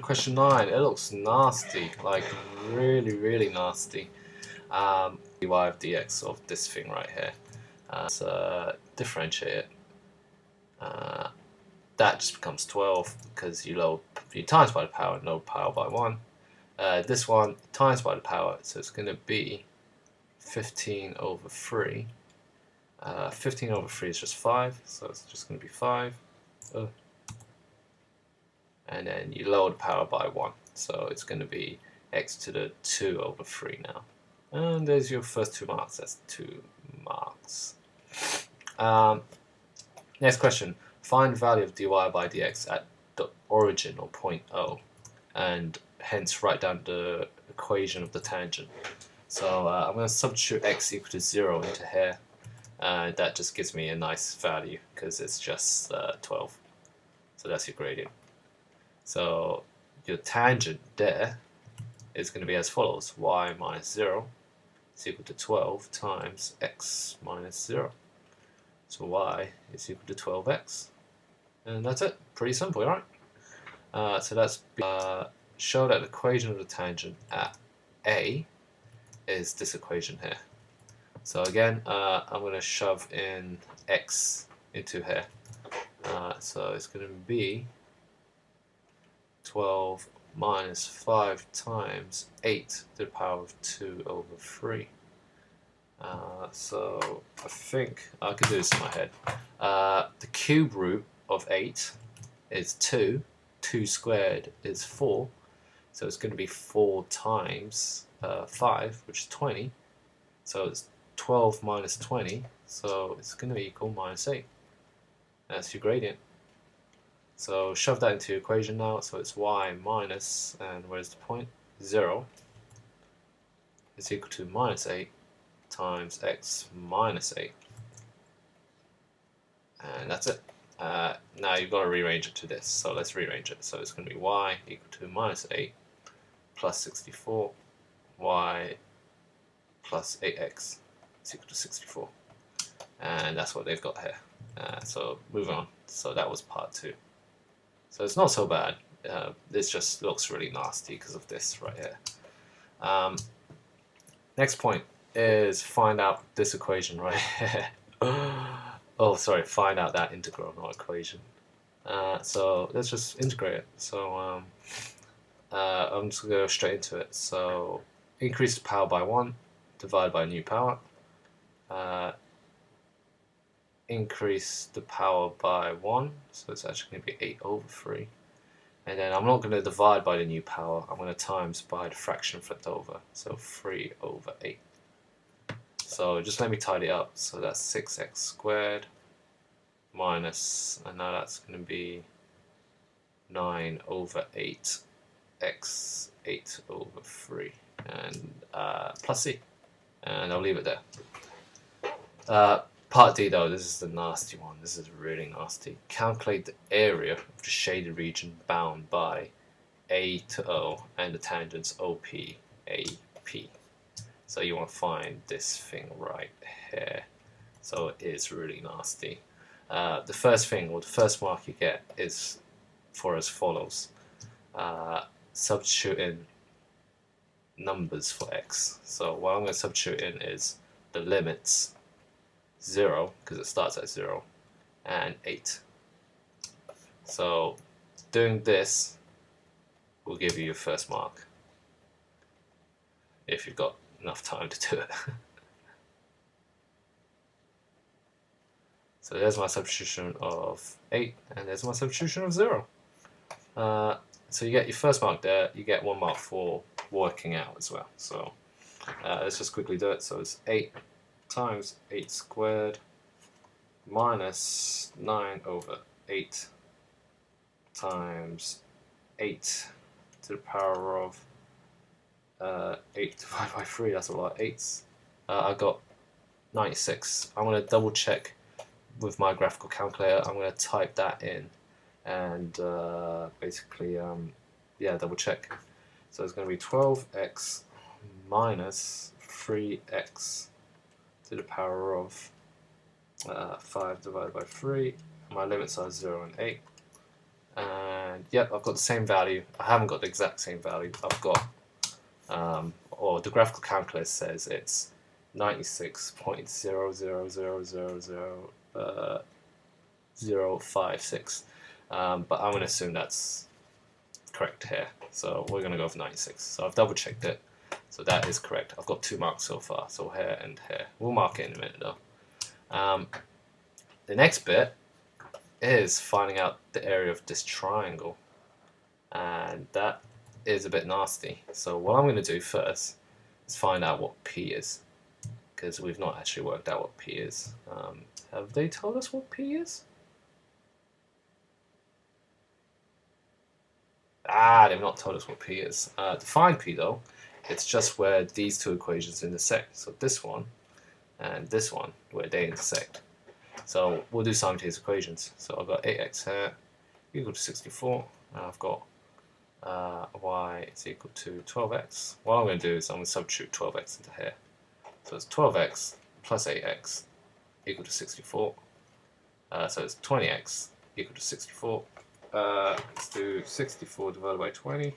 question 9. It looks nasty, like really nasty. dy of dx of this thing right here. Let's differentiate it. That just becomes 12 because you times by the power, no power by 1. This one times by the power, so it's going to be 15 over 3. 15 over 3 is just 5, so it's just going to be 5. And then you lower the power by 1, so it's going to be x to the 2 over 3 now. And there's your first 2 marks. That's 2 marks. Next question. Find the value of dy by dx at the origin or point O, and hence write down the equation of the tangent. So I'm going to substitute x equal to 0 into here. That just gives me a nice value because it's just 12. So that's your gradient. So your tangent there is going to be as follows. Y minus 0 is equal to 12 times x minus 0. So y is equal to 12x. And that's it. Pretty simple, right? So that's show that the equation of the tangent at A is this equation here. So again, I'm going to shove in x into here. So it's going to be 12 minus 5 times 8 to the power of 2 over 3. So I think I could do this in my head. The cube root of 8 is 2. 2 squared is 4. So it's going to be 4 times 5, which is 20. So it's 12 minus 20. So it's going to be equal minus 8. That's your gradient. So shove that into your equation now. So it's y minus, and where's the point? 0 is equal to minus 8 times x minus 8. And that's it. Now you've got to rearrange it to this. So let's rearrange it. So it's going to be y equal to minus 8 plus 64. Y plus 8x is equal to 64. And that's what they've got here. So moving on. So that was part 2. So it's not so bad. This just looks really nasty because of this right here. Next point is find out this equation right here. Oh, sorry, find out that integral, not equation. So let's just integrate it. So I'm just going to go straight into it. So increase the power by 1, divide by new power. Increase the power by 1, so it's actually going to be 8 over 3. And then I'm not going to divide by the new power, I'm going to times by the fraction flipped over, so 3 over 8. So just let me tidy up. So that's 6x squared minus, and now that's going to be 9 over 8 x 8 over 3, and plus c. And I'll leave it there. Part D though, this is the nasty one. This is really nasty. Calculate the area of the shaded region bound by A to O and the tangents OP, AP. So you want to find this thing right here. So it is really nasty. The first thing, or the first mark you get, is for as follows. Substitute in numbers for x. So what I'm going to substitute in is the limits 0, because it starts at 0, and 8. So doing this will give you your first mark, if you've got enough time to do it. So there's my substitution of 8, and there's my substitution of 0. So you get your first mark there, you get 1 mark for working out as well. So let's just quickly do it. So it's 8 times 8 squared minus 9 over 8 times 8 to the power of 8 divided by 3, that's a lot of 8s. I got 96. I'm going to double check with my graphical calculator. I'm going to type that in and basically double check. So it's going to be 12x minus 3x to the power of 5 divided by 3. My limits are 0 and 8. And yep, I've got the same value. I haven't got the exact same value. I've got, or the graphical calculator says it's 96.000000056. But I'm going to assume that's correct here. So we're going to go for 96. So I've double checked it. So that is correct. I've got 2 marks so far. So here and here. We'll mark it in a minute though. The next bit is finding out the area of this triangle. And that is a bit nasty. So what I'm going to do first is find out what P is. Because we've not actually worked out what P is. Have they told us what P is? They've not told us what P is. To find P though, it's just where these two equations intersect. So this one and this one, where they intersect. So we'll do simultaneous equations. So I've got 8x here equal to 64. And I've got y is equal to 12x. What I'm going to do is I'm going to substitute 12x into here. So it's 12x plus 8x equal to 64. So it's 20x equal to 64. Let's do 64 divided by 20.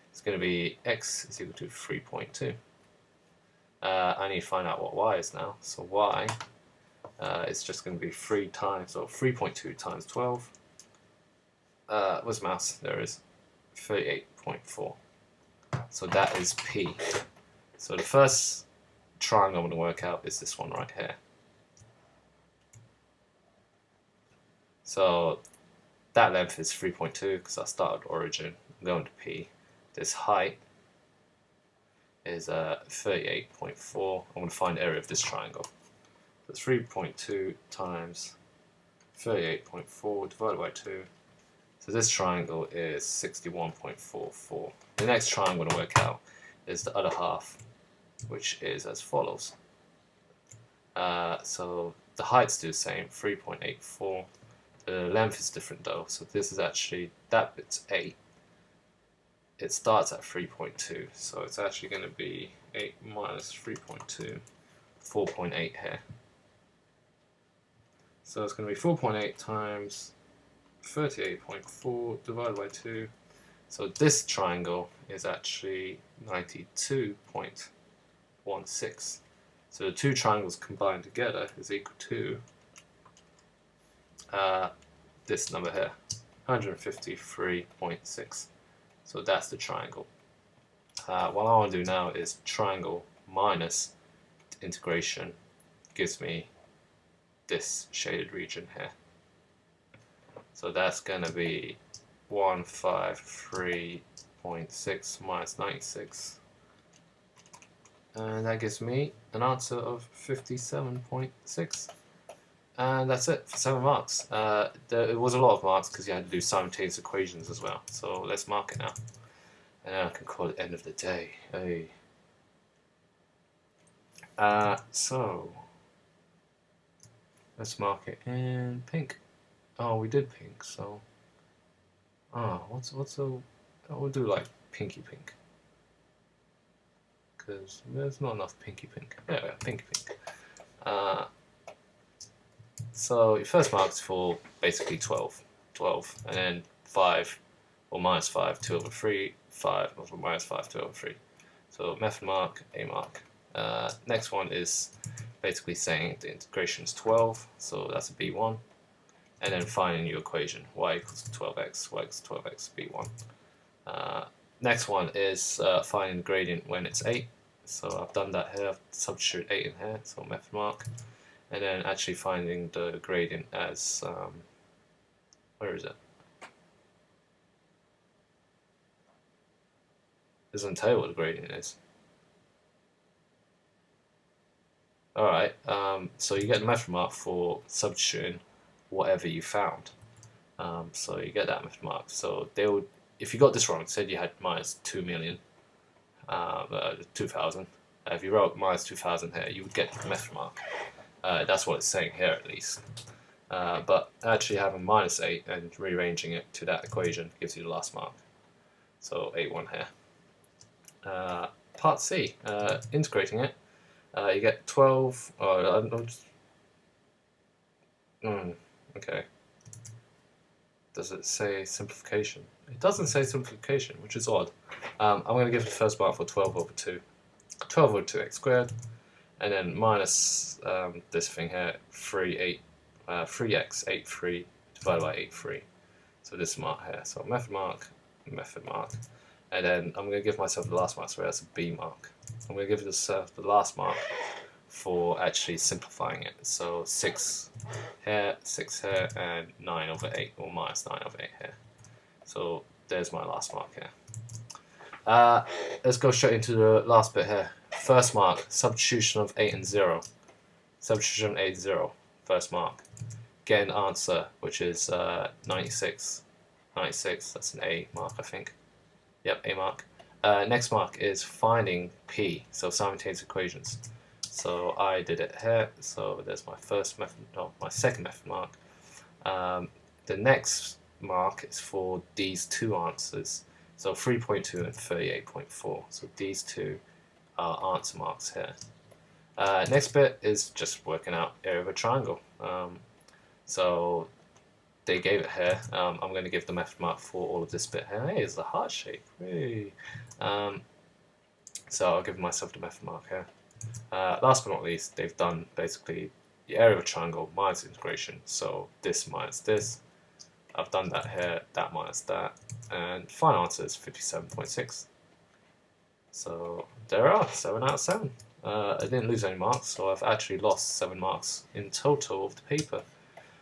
It's going to be x is equal to 3.2. I need to find out what y is now. So y is just going to be 3 times, so 3.2 times 12. Where's mouse? There it is. 38.4. So that is P. So the first triangle I'm going to work out is this one right here. So that length is 3.2 because I started origin. I'm going to P. This height is 38.4. I'm going to find the area of this triangle. So it's 3.2 times 38.4 divided by 2. So this triangle is 61.44. The next triangle I'm going to work out is the other half, which is as follows. So the heights do the same, 3.84. The length is different though, so this is actually, that bit's 8. It starts at 3.2, so it's actually going to be 8 minus 3.2, 4.8 here. So it's going to be 4.8 times 38.4 divided by 2. So this triangle is actually 92.16. So the two triangles combined together is equal to this number here, 153.6. So that's the triangle. What I want to do now is triangle minus integration gives me this shaded region here. So that's going to be 153.6 minus 96. And that gives me an answer of 57.6. And that's it for 7 marks. It was a lot of marks because you had to do simultaneous equations as well. So let's mark it now. And then I can call it end of the day. Hey. So let's mark it in pink. Oh, we did pink, so we'll do like pinky pink. Because there's not enough pinky pink. There we go, pinky pink. So your first mark is for basically 12, and then 5 or minus 5, 2 over 3, 5 or minus 5, 2 over 3. So method mark, A mark. Next one is basically saying the integration is 12, so that's a B1. And then find a new equation, y equals 12x, y equals 12x, B1. Next one is finding the gradient when it's 8. So I've done that here, I've substituted 8 in here, so method mark. And then actually finding the gradient as, where is it? It doesn't tell you what the gradient is. Alright, so you get the method mark for substituting whatever you found. So you get that method mark. So they would, if you got this wrong, said you had minus 2 million, 2,000. If you wrote minus 2,000 here, you would get the method mark. That's what it's saying here at least. But actually having minus 8 and rearranging it to that equation gives you the last mark. So 8-1 here. Part C, integrating it, you get 12, okay. does it say simplification? It doesn't say simplification, which is odd. I'm going to give it the first mark for 12 over 2. 12 over 2x squared, and then minus this thing here, 3x, 8, 3, divided by 8, 3. So this mark here. So method mark, and then I'm going to give myself the last mark, so that's a B mark. I'm going to give myself the last mark for actually simplifying it. So 6 here, 6 here, and 9 over 8, or minus 9 over 8 here. So there's my last mark here. Let's go straight into the last bit here. First mark, substitution of 8 and 0. Substitution of 8 and 0, first mark. Get an answer, which is 96. 96, that's an A mark, I think. Yep, A mark. Next mark is finding P, so simultaneous equations. So I did it here, so there's my first method, no, my second method mark. The next mark is for these two answers, so 3.2 and 38.4. So these two are answer marks here. Next bit is just working out area of a triangle. So they gave it here. I'm going to give the method mark for all of this bit here. Hey, it's a heart shape. Hey. So I'll give myself the method mark here. Last but not least, they've done basically the area of a triangle minus integration. So this minus this. I've done that here, that minus that. And final answer is 57.6. So there are 7 out of 7. I didn't lose any marks, so I've actually lost 7 marks in total of the paper.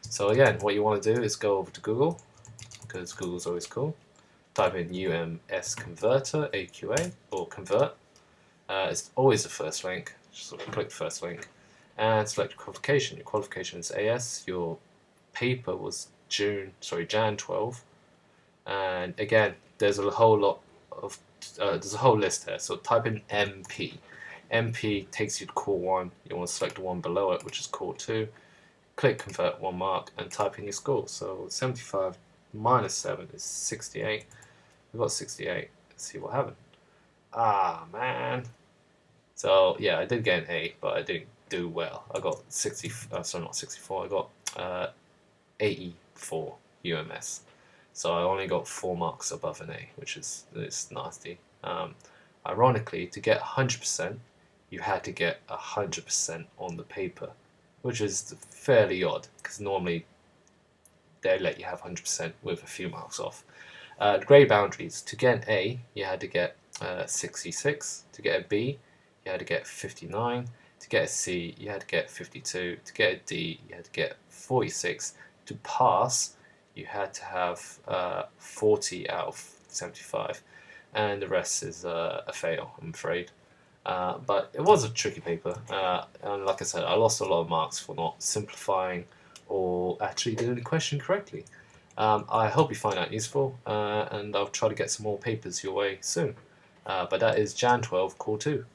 So again, what you want to do is go over to Google, because Google's always cool. Type in UMS converter, AQA, or convert. It's always the first link. Just click the first link and select your qualification. Your qualification is AS. Your paper was Jan 12. And again, there's a whole lot of there's a whole list here. So type in MP. MP takes you to core 1. You want to select the one below it, which is core 2. Click convert 1 mark and type in your score. So 75 minus 7 is 68. We've got 68. Let's see what happened. Ah, man. So yeah, I did get an A, but I didn't do well. I got 60. Sorry, not 64. I got 84 UMS. So I only got 4 marks above an A, which is nasty. Ironically, to get 100%, you had to get 100% on the paper, which is fairly odd, because normally they let you have 100% with a few marks off. The grade boundaries, to get an A, you had to get 66. To get a B, you had to get 59. To get a C, you had to get 52. To get a D, you had to get 46. To pass, you had to have 40 out of 75. And the rest is a fail, I'm afraid. But it was a tricky paper, and like I said, I lost a lot of marks for not simplifying or actually doing the question correctly. I hope you find that useful, and I'll try to get some more papers your way soon. But that is Jan 12, Core 2.